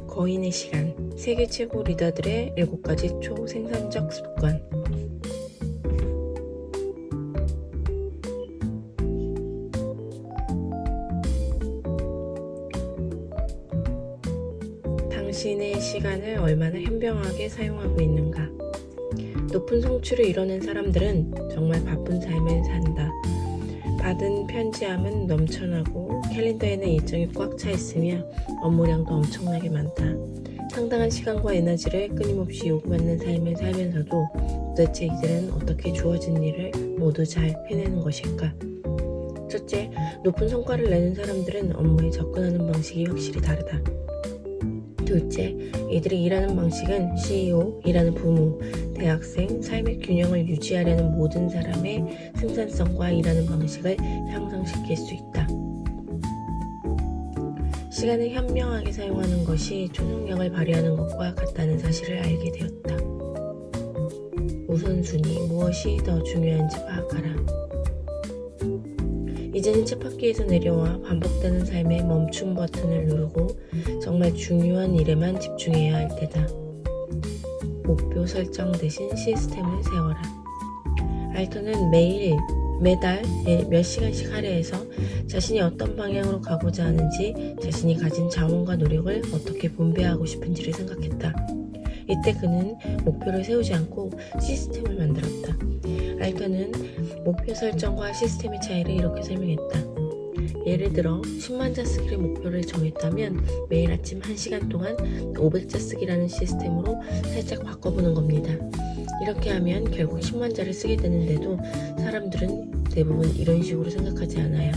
거인의 시간, 세계 최고 리더들의 7가지 초생산적 습관. 당신의 시간을 얼마나 현명하게 사용하고 있는가? 높은 성취를 이뤄낸 사람들은 정말 바쁜 삶을 산다. 받은 편지함은 넘쳐나고 캘린더에는 일정이 꽉 차 있으며 업무량도 엄청나게 많다. 상당한 시간과 에너지를 끊임없이 요구받는 삶을 살면서도 도대체 이들은 어떻게 주어진 일을 모두 잘 해내는 것일까? 첫째, 높은 성과를 내는 사람들은 업무에 접근하는 방식이 확실히 다르다. 둘째, 이들이 일하는 방식은 CEO, 일하는 부모, 대학생, 삶의 균형을 유지하려는 모든 사람의 생산성과 일하는 방식을 향상시킬 수 있다. 시간을 현명하게 사용하는 것이 초능력을 발휘하는 것과 같다는 사실을 알게 되었다. 우선순위, 무엇이 더 중요한지 파악하라. 이제는 쳇바퀴에서 내려와 반복되는 삶의 멈춤 버튼을 누르고 정말 중요한 일에만 집중해야 할 때다. 목표 설정 대신 시스템을 세워라. 알턴은 매달 몇 시간씩 할애해서 자신이 어떤 방향으로 가고자 하는지, 자신이 가진 자원과 노력을 어떻게 분배하고 싶은지를 생각했다. 이때 그는 목표를 세우지 않고 시스템을 만들었다. 알턴은 목표 설정과 시스템의 차이를 이렇게 설명했다. 예를 들어 10만자 쓰기를 목표를 정했다면 매일 아침 1시간 동안 500자 쓰기라는 시스템으로 살짝 바꿔보는 겁니다. 이렇게 하면 결국 10만자를 쓰게 되는데도 사람들은 대부분 이런 식으로 생각하지 않아요.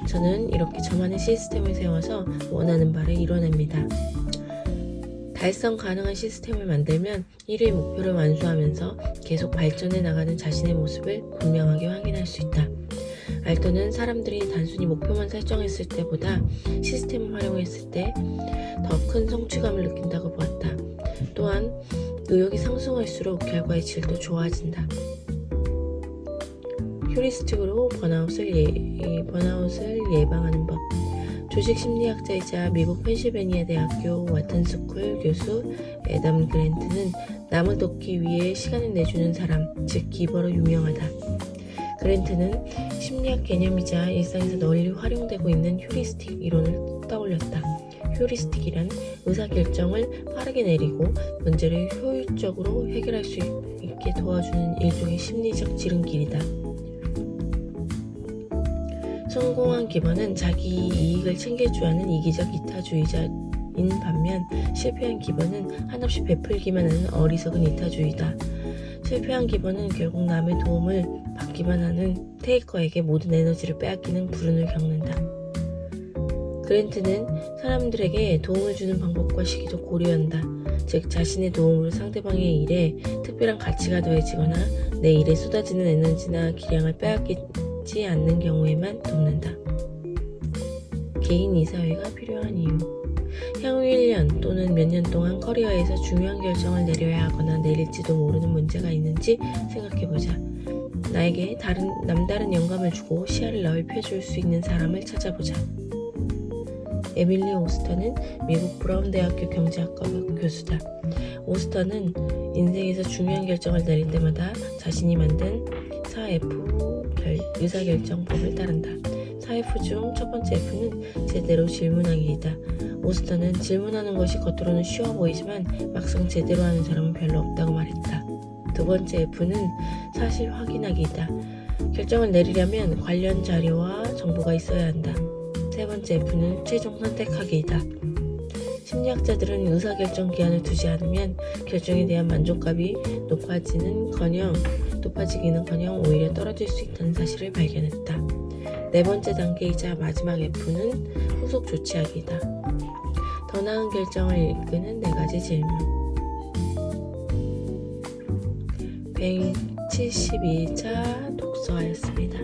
저는 이렇게 저만의 시스템을 세워서 원하는 바를 이뤄냅니다. 달성 가능한 시스템을 만들면 1일 목표를 완수하면서 계속 발전해 나가는 자신의 모습을 분명하게 확인할 수 있다. 알턴은 사람들이 단순히 목표만 설정했을 때보다 시스템을 활용했을 때 더 큰 성취감을 느낀다고 보았다. 또한 의욕이 상승할수록 결과의 질도 좋아진다. 휴리스틱으로 번아웃을 예방하는 법. 조직 심리학자이자 미국 펜실베니아 대학교 와튼스쿨 교수 애덤 그랜트는 남을 돕기 위해 시간을 내주는 사람, 즉 기버로 유명하다. 그랜트는 심리학 개념이자 일상에서 널리 활용되고 있는 휴리스틱 이론을 떠올렸다. 휴리스틱이란 의사결정을 빠르게 내리고 문제를 효율적으로 해결할 수 있게 도와주는 일종의 심리적 지름길이다. 성공한 기버는 자기 이익을 챙겨줘야 하는 이기적 이타주의자인 반면 실패한 기버는 한없이 베풀기만 하는 어리석은 이타주의다. 실패한 기버는 결국 남의 도움을 받기만 하는 테이커에게 모든 에너지를 빼앗기는 불운을 겪는다. 그랜트는 사람들에게 도움을 주는 방법과 시기도 고려한다. 즉 자신의 도움으로 상대방의 일에 특별한 가치가 더해지거나 내 일에 쏟아지는 에너지나 기량을 빼앗기지 않는 경우에만 돕는다. 개인 이사회가 필요한 이유. 향후 1년 또는 몇 년 동안 커리어에서 중요한 결정을 내려야 하거나 내릴지도 모르는 문제가 있는지 생각해보자. 나에게 남다른 영감을 주고 시야를 넓혀줄 수 있는 사람을 찾아보자. 에밀리 오스터는 미국 브라운 대학교 경제학과 교수다. 오스터는 인생에서 중요한 결정을 내릴 때마다 자신이 만든 4F 의사결정법을 따른다. 4F 중 첫 번째 F는 제대로 질문하기이다. 오스터는 질문하는 것이 겉으로는 쉬워 보이지만 막상 제대로 하는 사람은 별로 없다고 말했다. 두 번째 F는 사실 확인하기이다. 결정을 내리려면 관련 자료와 정보가 있어야 한다. 세 번째 F는 최종 선택하기이다. 심리학자들은 의사결정 기한을 두지 않으면 결정에 대한 만족감이 높아지기는커녕 오히려 떨어질 수 있다는 사실을 발견했다. 네 번째 단계이자 마지막 F는 후속 조치하기이다. 더 나은 결정을 이끄는 4가지 질문. 172자 독서하였습니다.